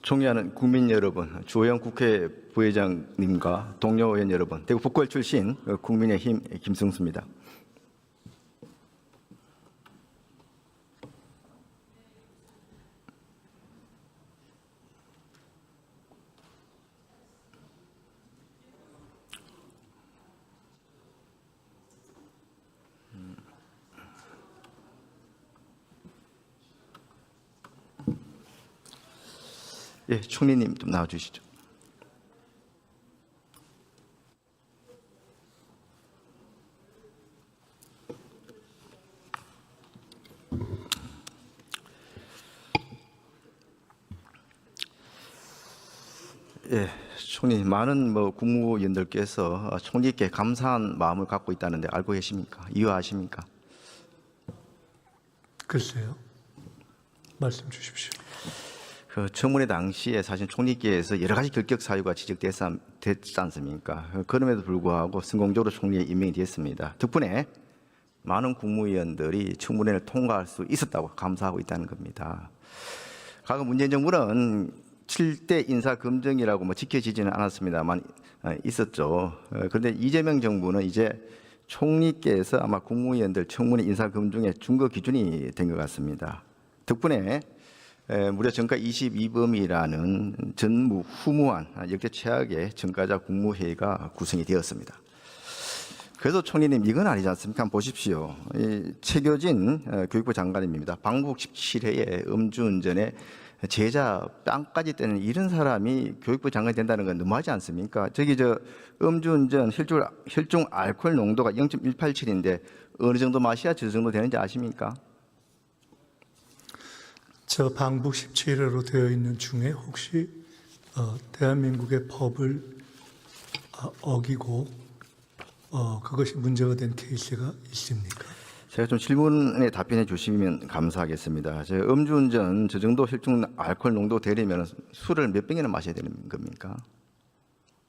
존경하는 국민 여러분, 주호영 국회 부회장님과 동료 의원 여러분, 대구 북구을 출신 국민의힘 김승수입니다. 예, 총리님 좀 나와주시죠. 예, 총리, 많은 국무위원들께서 총리께 감사한 마음을 갖고 있다는데 알고 계십니까? 이유 아십니까? 글쎄요. 말씀 주십시오. 그 청문회 당시에 사실 총리께서 여러 가지 결격 사유가 지적됐지 않습니까? 그럼에도 불구하고 성공적으로 총리에 임명이 됐습니다. 덕분에 많은 국무위원들이 청문회를 통과할 수 있었다고 감사하고 있다는 겁니다. 과거 문재인 정부는 7대 인사 검증이라고 지켜지지는 않았습니다만 있었죠. 그런데 이재명 정부는 이제 총리께서 아마 국무위원들 청문회 인사 검증의 준거 기준이 된 것 같습니다. 덕분에 무려 정가 22범이라는 전무후무한 역대 최악의 정가자 국무회의가 구성이 되었습니다. 그래서 총리님, 이건 아니지 않습니까? 한번 보십시오. 최교진 교육부 장관입니다. 방북 17회에 음주운전에 제자 뺨까지 떼는 이런 사람이 교육부 장관이 된다는 건 너무하지 않습니까? 음주운전 혈중 알코올 농도가 0.187인데 어느 정도 마셔야 저 정도 되는지 아십니까? 저 방북 17회로 되어 있는 중에 혹시 대한민국의 법을 어기고 그것이 문제가 된 케이스가 있습니까? 제가 좀 질문에 답변해 주시면 감사하겠습니다. 음주운전 저 정도 혈중 알코올 농도 되려면 술을 몇 병이나 마셔야 되는 겁니까?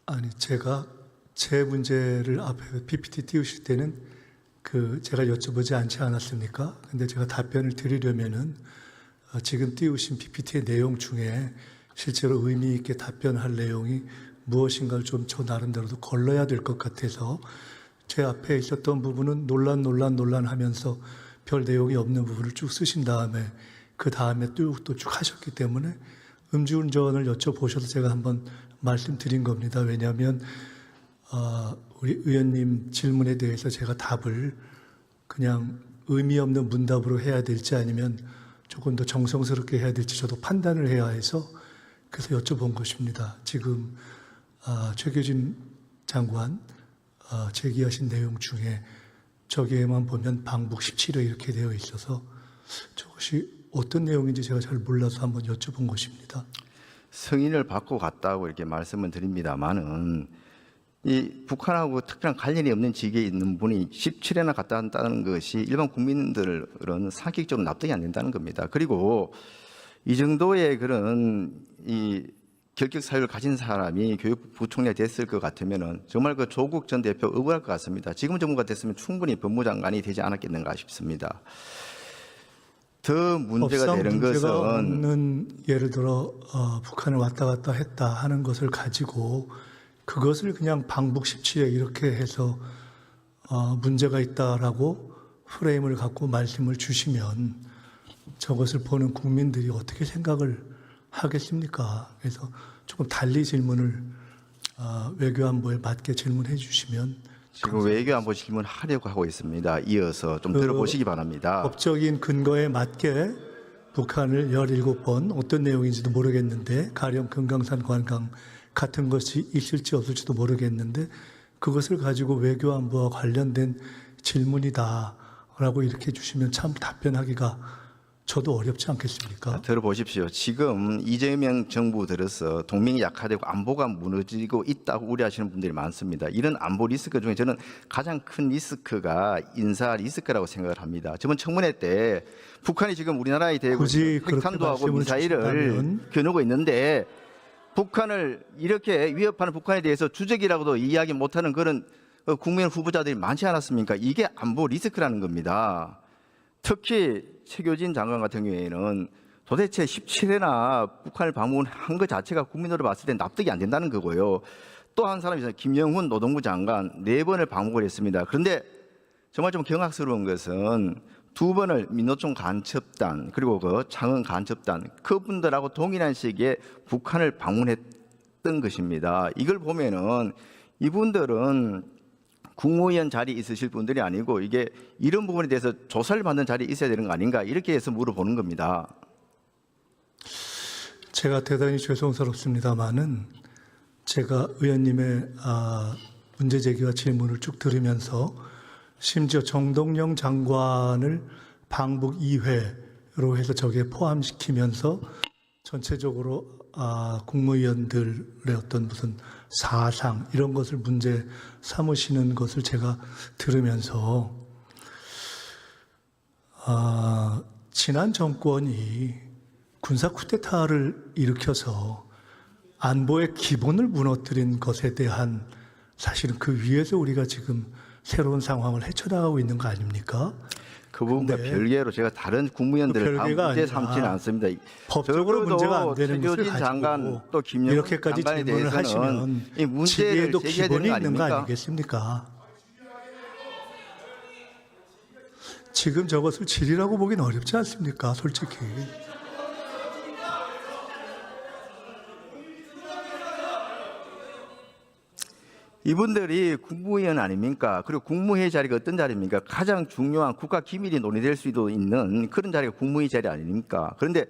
아니, 제가 제 문제를 앞에 PPT 띄우실 때는 제가 여쭤보지 않지 않았습니까? 근데 제가 답변을 드리려면은 지금 띄우신 PPT의 내용 중에 실제로 의미 있게 답변할 내용이 무엇인가를 좀 저 나름대로도 걸러야 될 것 같아서 제 앞에 있었던 부분은 논란 하면서 별 내용이 없는 부분을 쭉 쓰신 다음에 그 다음에 또 쭉 하셨기 때문에 음주운전을 여쭤보셔서 제가 한번 말씀드린 겁니다. 왜냐하면 우리 의원님 질문에 대해서 제가 답을 그냥 의미 없는 문답으로 해야 될지 아니면 조금 더 정성스럽게 해야 될지 저도 판단을 해야 해서 그래서 여쭤본 것입니다. 지금 최교진 장관 제기하신 내용 중에 저기에만 보면 방북 17회 이렇게 되어 있어서 저것이 어떤 내용인지 제가 잘 몰라서 한번 여쭤본 것입니다. 승인을 받고 갔다고 이렇게 말씀을 드립니다만은 이 북한하고 특별한 관련이 없는 직에 있는 분이 17회나 갔다 왔다는 것이 일반 국민들은 상식적으로 납득이 안 된다는 겁니다. 그리고 이 정도의 그런 결격 사유를 가진 사람이 교육부 부총리가 됐을 것 같으면은 정말 그 조국 전 대표 억울할 것 같습니다. 지금 정부가 됐으면 충분히 법무장관이 되지 않았겠는가 싶습니다. 더 문제가 되는 것은 없는 예를 들어 북한을 왔다 갔다 했다 하는 것을 가지고 그것을 그냥 방북 17회 이렇게 해서 문제가 있다라고 프레임을 갖고 말씀을 주시면 저것을 보는 국민들이 어떻게 생각을 하겠습니까? 그래서 조금 달리 질문을 외교안보에 맞게 질문해 주시면 지금 외교안보 질문하려고 하고 있습니다. 이어서 좀 들어보시기 바랍니다. 법적인 근거에 맞게 북한을 17번 어떤 내용인지도 모르겠는데 가령 금강산 관광 같은 것이 있을지 없을지도 모르겠는데 그것을 가지고 외교안보와 관련된 질문이다라고 이렇게 주시면 참 답변하기가 저도 어렵지 않겠습니까? 들어보십시오. 지금 이재명 정부 들어서 동맹이 약화되고 안보가 무너지고 있다고 우려하시는 분들이 많습니다. 이런 안보 리스크 중에 저는 가장 큰 리스크가 인사 리스크라고 생각을 합니다. 저번 청문회 때 북한이 지금 우리나라에 대고 핵탄두하고 미사일을 겨누고 있는데 북한을 이렇게 위협하는 북한에 대해서 주적이라고도 이야기 못하는 그런 국민 후보자들이 많지 않았습니까? 이게 안보 리스크라는 겁니다. 특히 최교진 장관 같은 경우에는 도대체 17회나 북한을 방문한 것 자체가 국민으로 봤을 때 납득이 안 된다는 거고요. 또 한 사람이 있어요. 김영훈 노동부 장관 4번을 방문을 했습니다. 그런데 정말 좀 경악스러운 것은 2번을 민노총 간첩단 그리고 그 창원 간첩단 그분들하고 동일한 시기에 북한을 방문했던 것입니다. 이걸 보면은 이분들은 국무위원 자리에 있으실 분들이 아니고 이게 이런 부분에 대해서 조사를 받는 자리에 있어야 되는 거 아닌가 이렇게 해서 물어보는 겁니다. 제가 대단히 죄송스럽습니다만은 제가 의원님의 문제 제기와 질문을 쭉 들으면서 심지어 정동영 장관을 방북 2회로 해서 저기에 포함시키면서 전체적으로 국무위원들의 어떤 무슨 사상 이런 것을 문제 삼으시는 것을 제가 들으면서 지난 정권이 군사 쿠데타를 일으켜서 안보의 기본을 무너뜨린 것에 대한 사실은 그 위에서 우리가 지금 새로운 상황을 헤쳐나가고 있는 거 아닙니까? 그 부분과 별개로 제가 다른 국무위원들을 다 별개가 문제 아니라 삼지는 않습니다. 법적으로 문제가 안 되는 것을 최교진 장관 가지고 또 김영훈 이렇게까지 장관에 질문을 대해서는 하시면 이 문제를 지혜에도 제기해야 기본이 되는 거 있는 거 아닙니까? 아니겠습니까? 지금 저것을 질이라고 보기는 어렵지 않습니까? 솔직히. 이분들이 국무위원 아닙니까? 그리고 국무회의 자리가 어떤 자리입니까? 가장 중요한 국가 기밀이 논의될 수도 있는 그런 자리가 국무회의 자리 아닙니까? 그런데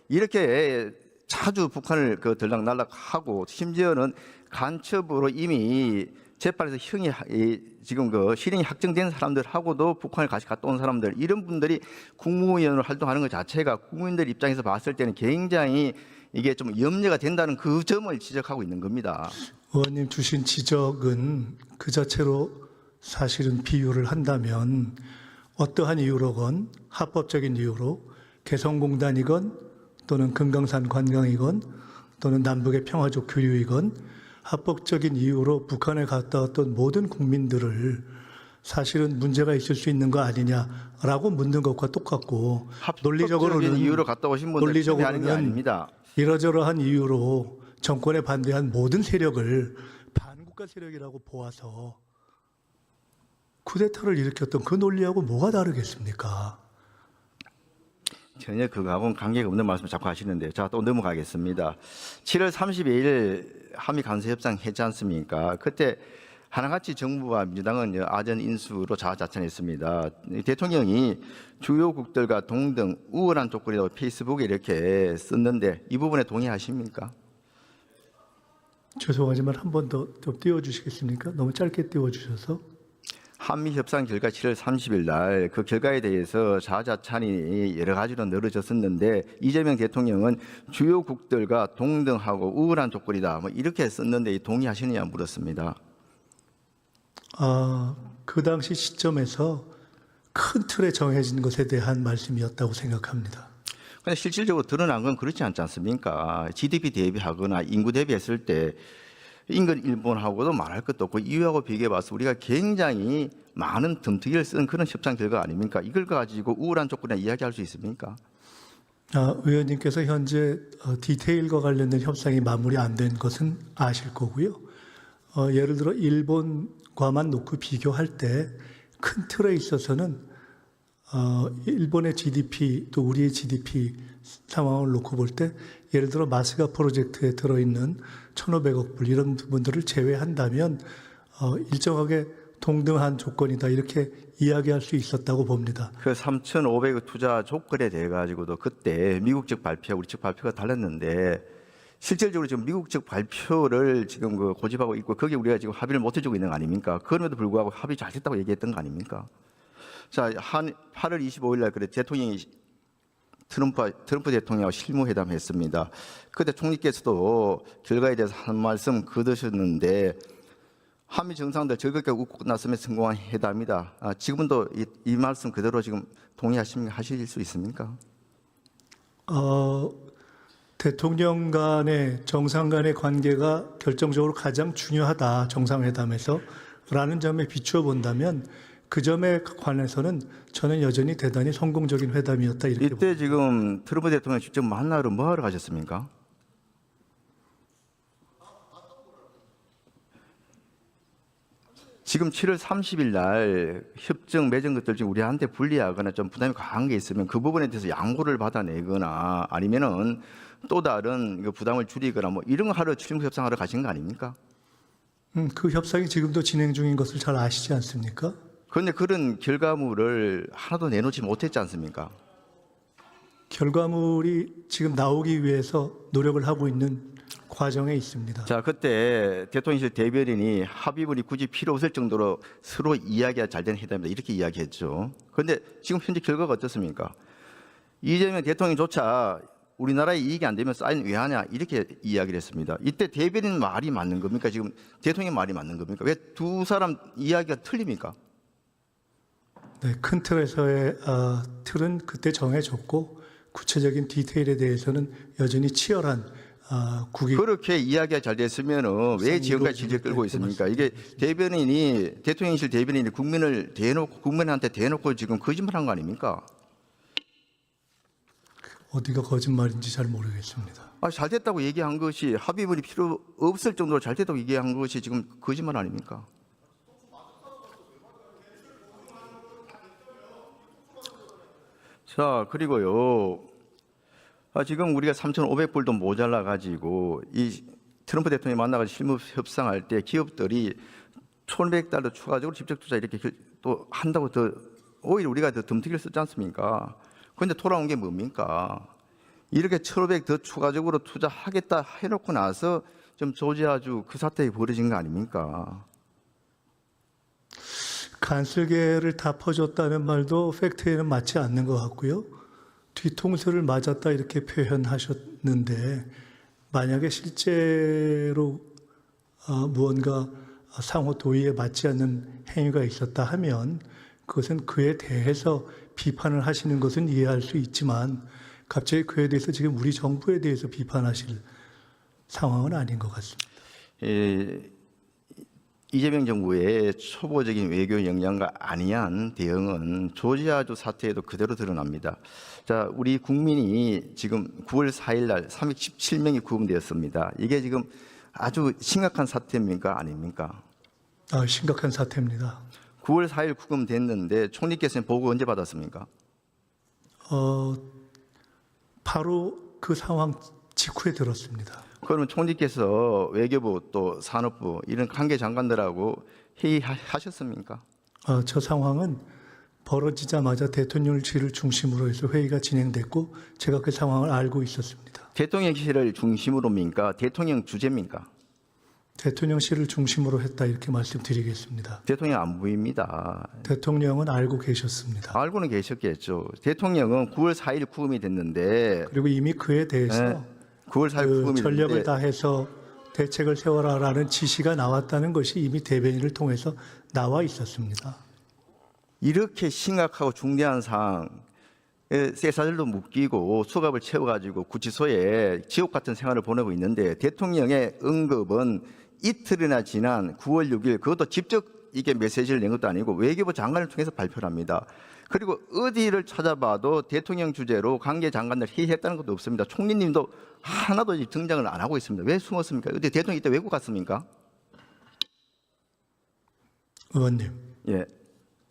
이렇게 자주 북한을 들락날락하고 심지어는 간첩으로 이미 재판에서 지금 실형이 확정된 사람들하고도 북한을 같이 갔다 온 사람들 이런 분들이 국무위원으로 활동하는 것 자체가 국민들 입장에서 봤을 때는 굉장히 이게 좀 염려가 된다는 그 점을 지적하고 있는 겁니다. 의원님 주신 지적은 그 자체로 사실은 비유를 한다면 어떠한 이유로건 합법적인 이유로 개성공단이건 또는 금강산 관광이건 또는 남북의 평화적 교류이건 합법적인 이유로 북한에 갔다 왔던 모든 국민들을 사실은 문제가 있을 수 있는 거 아니냐라고 묻는 것과 똑같고 논리적으로는 이유로 갔다 오신 분들 하는 게 아닙니다. 이러저러한 이유로 정권에 반대한 모든 세력을 반국가 세력이라고 보아서 쿠데타를 일으켰던 그 논리하고 뭐가 다르겠습니까? 전혀 그거하고는 관계가 없는 말씀을 자꾸 하시는데 자, 또 넘어가겠습니다. 7월 32일 한미 간섭협상 했지 않습니까? 그때 하나같이 정부와 민주당은 아전 인수로 자화자찬했습니다. 대통령이 주요국들과 동등 우월한 조건이라고 페이스북에 이렇게 썼는데 이 부분에 동의하십니까? 죄송하지만 한 번 더 좀 띄워주시겠습니까? 너무 짧게 띄워주셔서. 한미 협상 결과 7월 30일 날 그 결과에 대해서 자화자찬이 여러 가지로 늘어졌었는데 이재명 대통령은 주요국들과 동등하고 우월한 조건이다. 뭐 이렇게 썼는데 동의하시느냐 물었습니다. 그 당시 시점에서 큰 틀에 정해진 것에 대한 말씀이었다고 생각합니다. 그런데 실질적으로 드러난 건 그렇지 않지 않습니까? GDP 대비하거나 인구 대비했을 때 인근 일본하고도 말할 것도 없고 이유하고 비교해봐서 우리가 굉장히 많은 덤터기를 쓴 그런 협상 결과 아닙니까? 이걸 가지고 우월한 조건이나 이야기할 수 있습니까? 의원님께서 현재 디테일과 관련된 협상이 마무리 안 된 것은 아실 거고요. 예를 들어 일본과만 놓고 비교할 때 큰 틀에 있어서는 일본의 GDP 또 우리의 GDP 상황을 놓고 볼 때 예를 들어 마스가 프로젝트에 들어있는 1,500억 불 이런 부분들을 제외한다면 일정하게 동등한 조건이다 이렇게 이야기할 수 있었다고 봅니다. 그 3,500억 투자 조건에 대해 가지고도 그때 미국 측 발표와 우리 측 발표가 달랐는데 실질적으로 지금 미국 측 발표를 지금 고집하고 있고 거기에 우리가 지금 합의를 못 해주고 있는 거 아닙니까? 그럼에도 불구하고 합의 잘 됐다고 얘기했던 거 아닙니까? 자, 8월 25일 날 그래 대통령이 트럼프 대통령하고 실무회담했습니다. 그때 총리께서도 결과에 대해서 한 말씀 거두셨는데 한미 정상들 즐겁게 웃고 끝났으면 성공한 회담이다. 지금도 이 말씀 그대로 지금 하실 수 있습니까? 대통령 간의 정상 간의 관계가 결정적으로 가장 중요하다 정상회담에서 라는 점에 비추어 본다면 그 점에 관해서는 저는 여전히 대단히 성공적인 회담이었다 이렇게 봅니다. 이때 지금 트럼프 대통령 직접 만나러 뭐 하러 가셨습니까? 지금 7월 30일 날 협정 맺은 것들 중 우리한테 불리하거나 좀 부담이 강한 게 있으면 그 부분에 대해서 양보를 받아내거나 아니면은 또 다른 그 부담을 줄이거나 뭐 이런 거 하러 출입국 협상하러 가신 거 아닙니까? 그 협상이 지금도 진행 중인 것을 잘 아시지 않습니까? 그런데 그런 결과물을 하나도 내놓지 못했지 않습니까? 결과물이 지금 나오기 위해서 노력을 하고 있는 과정에 있습니다. 자, 그때 대통령실 대변인이 합의문이 굳이 필요 없을 정도로 서로 이야기가 잘 되는 회담이다 이렇게 이야기했죠. 그런데 지금 현재 결과가 어떻습니까? 이재명 대통령조차 우리나라에 이익이 안 되면 사인 왜 하냐 이렇게 이야기를 했습니다. 이때 대변인 말이 맞는 겁니까? 지금 대통령 말이 맞는 겁니까? 왜 두 사람 이야기가 틀립니까? 네, 큰 틀에서의 틀은 그때 정해졌고 구체적인 디테일에 대해서는 여전히 치열한 국익. 그렇게 이야기가 잘 됐으면은 왜 지금까지 질질 끌고 있습니까? 이게 대변인이 대통령실 대변인이 국민을 대놓고 국민한테 대놓고 지금 거짓말한 거 아닙니까? 어디가 거짓말인지 잘 모르겠습니다. 잘 됐다고 얘기한 것이 합의문이 필요 없을 정도로 잘 됐다고 얘기한 것이 지금 거짓말 아닙니까? 자, 그리고요. 지금 우리가 3,500불도 모자라 가지고 이 트럼프 대통령이 만나가지고 실무 협상할 때 기업들이 $1,100 추가적으로 직접 투자 이렇게 또 한다고 더 오히려 우리가 더 덤태기를 쓰지 않습니까? 그런데 돌아온 게 뭡니까? 이렇게 1,500 더 추가적으로 투자하겠다 해놓고 나서 좀 조지아주 그 사태가 벌어진 거 아닙니까? 간슬개를 다 퍼줬다는 말도 팩트에는 맞지 않는 것 같고요. 뒤통수를 맞았다 이렇게 표현하셨는데 만약에 실제로 무언가 상호 도의에 맞지 않는 행위가 있었다 하면 그것은 그에 대해서 비판을 하시는 것은 이해할 수 있지만 갑자기 그에 대해서 지금 우리 정부에 대해서 비판하실 상황은 아닌 것 같습니다. 이재명 정부의 초보적인 외교 역량과 안이한 대응은 조지아주 사태에도 그대로 드러납니다. 자, 우리 국민이 지금 9월 4일 날 317명이 구금되었습니다. 이게 지금 아주 심각한 사태입니까? 아닙니까? 심각한 사태입니다. 9월 4일 구금됐는데 총리께서는 보고 언제 받았습니까? 바로 그 상황 직후에 들었습니다. 그러면 총리께서 외교부 또 산업부 이런 관계 장관들하고 회의하셨습니까? 저 상황은 벌어지자마자 대통령실을 중심으로 해서 회의가 진행됐고 제가 그 상황을 알고 있었습니다. 대통령실을 중심으로입니까? 대통령 주재입니까? 대통령실을 중심으로 했다 이렇게 말씀드리겠습니다. 대통령 안 보입니다. 대통령은 알고 계셨습니다. 알고는 계셨겠죠. 대통령은 9월 4일 구금이 됐는데 그리고 이미 그에 대해서 9월 4일 구금이 전력을 됐는데 다해서 대책을 세워라라는 지시가 나왔다는 것이 이미 대변인을 통해서 나와 있었습니다. 이렇게 심각하고 중대한 사항에 쇠사슬도 묶이고 수갑을 채워가지고 구치소에 지옥 같은 생활을 보내고 있는데 대통령의 응급은 이틀이나 지난 9월 6일 그것도 직접 이게 메시지를 낸 것도 아니고 외교부 장관을 통해서 발표를 합니다. 그리고 어디를 찾아봐도 대통령 주재로 관계 장관들 회의했다는 것도 없습니다. 총리님도 하나도 등장을 안 하고 있습니다. 왜 숨었습니까? 어디 대통령 이때 외국 갔습니까? 의원님, 예.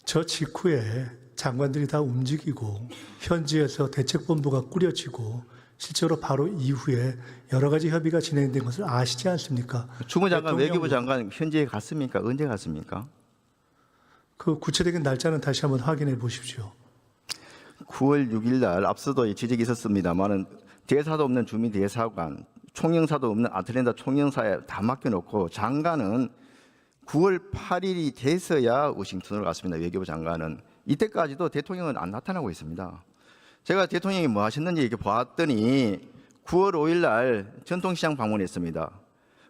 저 직후에 장관들이 다 움직이고 현지에서 대책본부가 꾸려지고 실제로 바로 이후에 여러 가지 협의가 진행된 것을 아시지 않습니까? 주무장관, 외교부 장관 현지에 갔습니까? 언제 갔습니까? 그 구체적인 날짜는 다시 한번 확인해 보십시오. 9월 6일 날 앞서도 지적이 있었습니다만은 대사도 없는 주미 대사관, 총영사도 없는 아틀랜타 총영사에 다 맡겨놓고 장관은 9월 8일이 돼서야 워싱턴으로 갔습니다. 외교부 장관은. 이때까지도 대통령은 안 나타나고 있습니다. 제가 대통령이 뭐 하셨는지 이렇게 봤더니 9월 5일 날 전통시장 방문했습니다.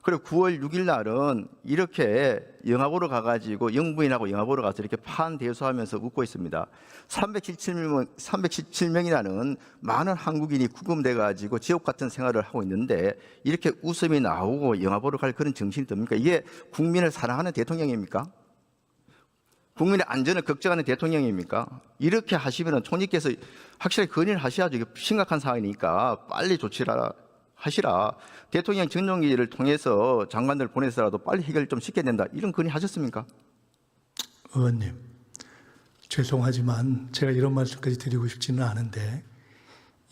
그리고 9월 6일 날은 이렇게 영화 보러 가가지고 영부인하고 영화 보러 가서 이렇게 판대수하면서 웃고 있습니다. 317명이라는 많은 한국인이 구금돼가지고 지옥 같은 생활을 하고 있는데 이렇게 웃음이 나오고 영화 보러 갈 그런 정신이 듭니까? 이게 국민을 사랑하는 대통령입니까? 국민의 안전을 걱정하는 대통령입니까? 이렇게 하시면 총리께서 확실하게 건의를 하셔야죠. 이게 심각한 상황이니까 빨리 조치를 하시라. 대통령 전용기를 통해서 장관들 보내서라도 빨리 해결 좀 시켜야 된다. 이런 건의하셨습니까? 의원님, 죄송하지만 제가 이런 말씀까지 드리고 싶지는 않은데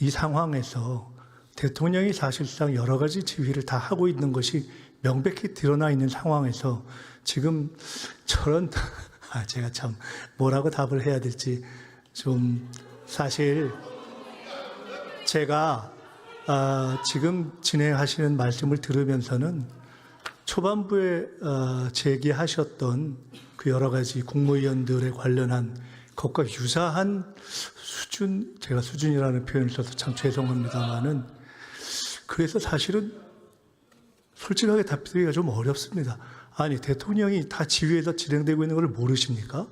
이 상황에서 대통령이 사실상 여러 가지 지휘를 다 하고 있는 것이 명백히 드러나 있는 상황에서 지금 저런 제가 참 뭐라고 답을 해야 될지 좀 사실 제가 지금 진행하시는 말씀을 들으면서는 초반부에 제기하셨던 그 여러 가지 국무위원들에 관련한 것과 유사한 수준, 제가 수준이라는 표현을 써서 참 죄송합니다만은 그래서 사실은 솔직하게 답드리기가 좀 어렵습니다. 아니 대통령이 다 지휘해서 진행되고 있는 걸 모르십니까?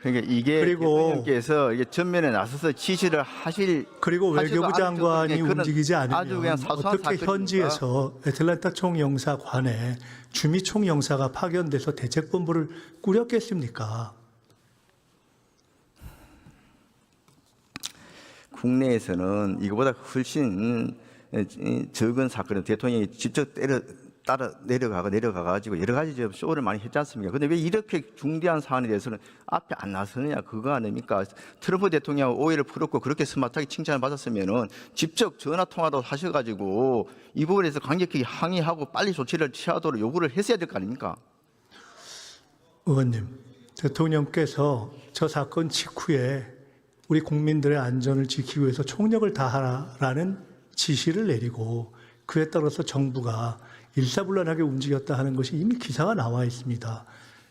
그러니까 이게 그리고 대통령께서 이게 전면에 나서서 지시를 하실 그리고 외교부 하셔도 장관이 아주 그런 움직이지 아주 않으면 그냥 사소한 어떻게 사건입니까? 현지에서 애틀란타 총영사관에 주미 총영사가 파견돼서 대책본부를 꾸렸겠습니까? 국내에서는 이거보다 훨씬 적은 사건을 대통령이 직접 따라 내려가가지고 여러 가지 좀 쇼를 많이 했지 않습니까? 근데 왜 이렇게 중대한 사안에 대해서는 앞에 안 나서느냐 그거 아닙니까? 트럼프 대통령하고 오해를 풀었고 그렇게 스마트하게 칭찬을 받았으면은 직접 전화 통화도 하셔가지고 이 부분에 대해서 강력하게 항의하고 빨리 조치를 취하도록 요구를 했어야 될 거 아닙니까? 의원님, 대통령께서 저 사건 직후에 우리 국민들의 안전을 지키기 위해서 총력을 다하라는 지시를 내리고 그에 따라서 정부가 일사불란하게 움직였다 하는 것이 이미 기사가 나와 있습니다.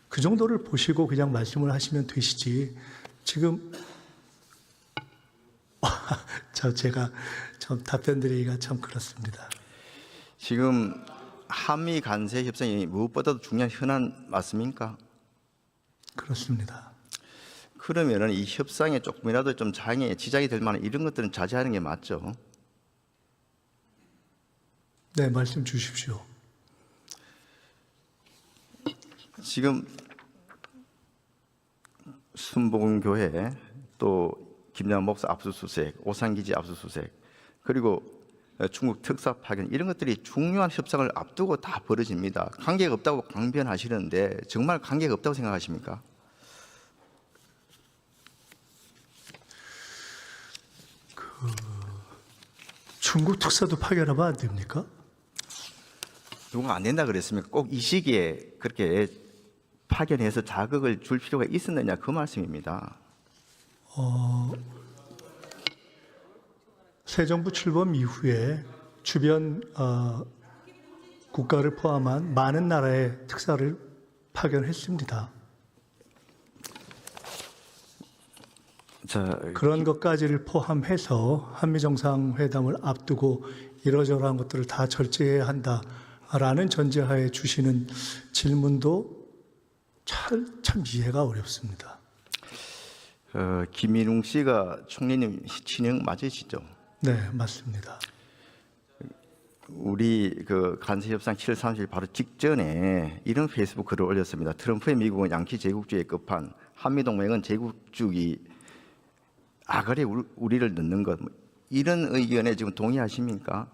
그 정도를 보시고 그냥 말씀을 하시면 되시지. 지금 제가 좀 답변드리기가 참 그렇습니다. 지금 한미 간세 협상이 무엇보다도 중요한 현안 맞습니까? 그렇습니다. 그러면은 이 협상에 조금이라도 좀 장애 지장이 될 만한 이런 것들은 자제하는 게 맞죠. 네, 말씀 주십시오. 지금 순복음교회 또 김양 목사 압수수색, 오산기지 압수수색 그리고 중국 특사 파견 이런 것들이 중요한 협상을 앞두고 다 벌어집니다. 관계가 없다고 강변하시는데 정말 관계가 없다고 생각하십니까? 중국 특사도 파견하면 안 됩니까? 누가 안 된다 그랬습니까? 꼭 이 시기에 그렇게 파견해서 자극을 줄 필요가 있었느냐 그 말씀입니다. 새 정부 출범 이후에 주변 국가를 포함한 많은 나라의 특사를 파견했습니다. 자, 그런 것까지를 포함해서 한미 정상회담을 앞두고 이러저러한 것들을 다 절제해야 한다라는 전제하에 주시는 질문도 참 이해가 어렵습니다. 김민웅 씨가 총리님 친형 맞으시죠? 네, 맞습니다. 우리 그 간세 협상 7월 30일 바로 직전에 이런 페이스북 글을 올렸습니다. 트럼프의 미국은 양키 제국주의의 끝판, 한미 동맹은 제국주의 아가리에 우리를 넣는 것, 이런 의견에 지금 동의하십니까?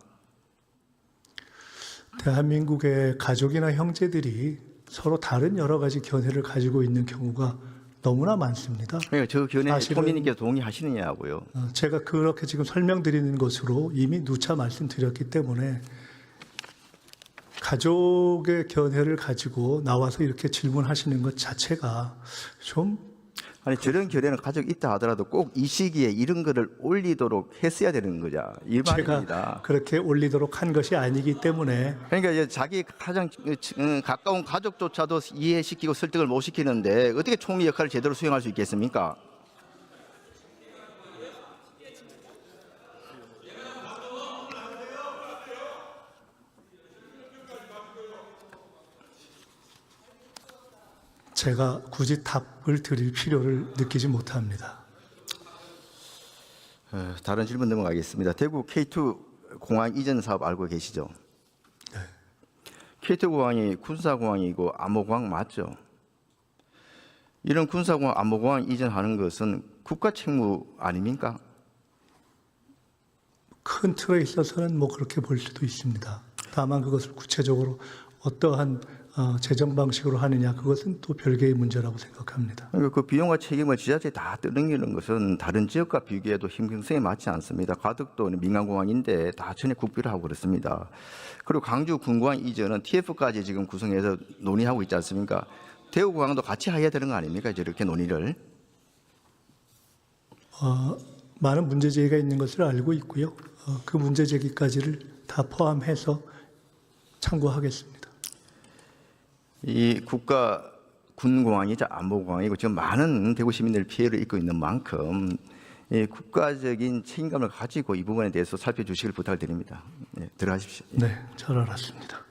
대한민국의 가족이나 형제들이 서로 다른 여러 가지 견해를 가지고 있는 경우가 너무나 많습니다. 그러니까 저 견해에 사실은 총리님께서 동의하시느냐고요. 제가 그렇게 지금 설명드리는 것으로 이미 누차 말씀드렸기 때문에 가족의 견해를 가지고 나와서 이렇게 질문하시는 것 자체가 좀 아니 저런 견해는 가족 있다 하더라도 꼭 이 시기에 이런 거를 올리도록 했어야 되는 거죠. 일반입니다. 제가 그렇게 올리도록 한 것이 아니기 때문에 그러니까 이제 자기 가장 가까운 가족조차도 이해시키고 설득을 못 시키는데 어떻게 총리 역할을 제대로 수행할 수 있겠습니까? 제가 굳이 답을 드릴 필요를 느끼지 못합니다. 다른 질문 넘어가겠습니다. 대구 K2 공항 이전 사업 알고 계시죠? 네. K2 공항이 군사공항이고 암호공항 맞죠? 이런 군사공항, 안보공항 이전하는 것은 국가 책무 아닙니까? 큰 틀에 있어서는 뭐 그렇게 볼 수도 있습니다. 다만 그것을 구체적으로 어떠한 재정 방식으로 하느냐 그것은 또 별개의 문제라고 생각합니다. 그러니까 그 비용과 책임을 지자체에 다 떠넘기는 것은 다른 지역과 비교해도 형평성에 맞지 않습니다. 가덕도 민간공항인데 다 전액 국비를 하고 그렇습니다. 그리고 광주 군공항 이전은 TF까지 지금 구성해서 논의하고 있지 않습니까? 대구공항도 같이 해야 되는 거 아닙니까? 이렇게 논의를. 많은 문제 제기가 있는 것을 알고 있고요. 그 문제 제기까지를 다 포함해서 참고하겠습니다. 이 국가 군공항이자 안보공항이고 지금 많은 대구 시민들 피해를 입고 있는 만큼 이 국가적인 책임감을 가지고 이 부분에 대해서 살펴주시길 부탁드립니다. 네, 들어가십시오. 네, 잘 알았습니다.